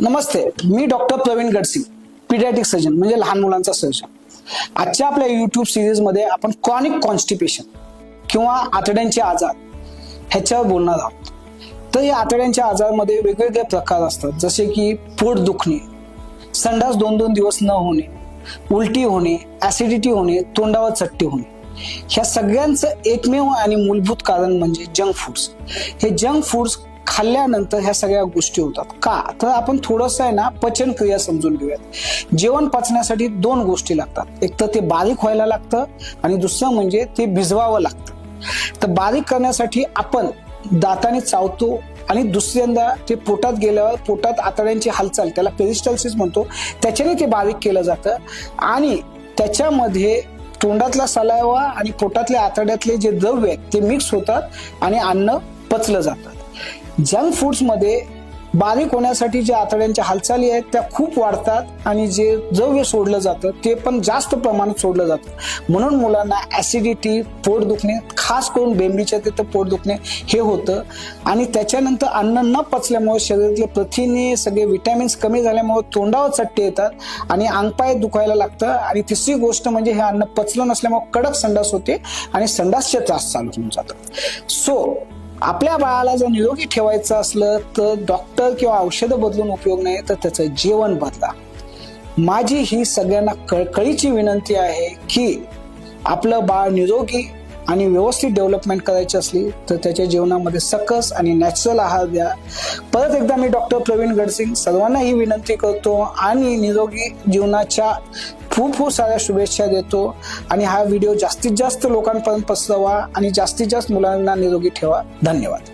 नमस्ते, मी doctor Pravin गडसिंग, paediatric surgeon म्हणजे लहान मुलांचा सर्जन। आजच्या आपल्या YouTube सिरीज मध्ये आपण क्रॉनिक कॉन्स्टिपेशन किंवा आतड्यांचे आजार ह्याच्यावर बोलणार आहोत। तर या आतड्यांच्या आजारामध्ये वेगवेगळे प्रकार असतात, जसे की पोट दुखणे, संडास 2-2 दिवस न होणे, उलटी होणे, ऍसिडिटी होणे, तोंडावर चट्टे होणे। ह्या सगळ्यांचं एकमेव आणि मूलभूत कारण म्हणजे जंक फूड्स। हे जंक फूड्स खाल्ल्यानंतर ह्या सगळ्या गोष्टी होतात का, तर आपण थोडंसं आहे ना पचन क्रिया समजून घेऊयात। जेवण पचण्यासाठी 2 गोष्टी लागतात, एक तर ते बारीक व्हायला लागतं आणि दुसरं म्हणजे ते भिजवावं लागतं। तर बारीक करण्यासाठी आपण दाताने चावतो आणि दुसऱ्यांदा ते पोटात गेल्यावर पोटात आतड्यांची हालचाल, त्याला पेरिस्टल्सिस म्हणतो, त्याच्याने ते बारीक केलं जातं आणि त्याच्यामध्ये तोंडातला सलाइवा आणि पोटातल्या आतड्यातले जे द्रव्य आहेत ते मिक्स होतात आणि अन्न पचलं जातं। जंक फूड्स मध्ये बारीक होण्यासाठी जे आतड्यांच्या हालचाली आहेत त्या खूप वाढतात आणि जे द्रव्य सोडलं जातं ते पण जास्त प्रमाणात सोडलं जातं, म्हणून मुलांना ऍसिडिटी, पोट दुखणे, खास करून बेंबीच्या तिथं पोट दुखणे हे होतं। आणि त्याच्यानंतर अन्न न पचल्यामुळे शरीरातले प्रथिने, सगळे विटॅमिन्स कमी झाल्यामुळे तोंडावर चट्टे येतात आणि अंगपाय दुखायला लागतं। आणि तिसरी गोष्ट म्हणजे हे अन्न पचलं नसल्यामुळे कडक संडास होते आणि संडासचे त्रास चालू होऊन जातात। सो आपल्या बाळाला जर निरोगी ठेवायचं असलं तर डॉक्टर किंवा औषधं बदलून उपयोग नाही, तर त्याचं जेवण बदला। माझी ही सगळ्यांना कळकळीची विनंती आहे की आपलं बाळ निरोगी आणि व्यवस्थित डेव्हलपमेंट करायची असली तर त्याच्या जेवणामध्ये सकस आणि नॅचरल आहार द्या। परत एकदा मी डॉक्टर प्रवीण गडसिंग सर्वांना ही विनंती करतो आणि निरोगी जीवनाच्या खूप खूप साऱ्या शुभेच्छा देतो। आणि हा व्हिडिओ जास्तीत जास्त लोकांपर्यंत पसरवा आणि जास्तीत जास्त मुलांना निरोगी ठेवा। धन्यवाद।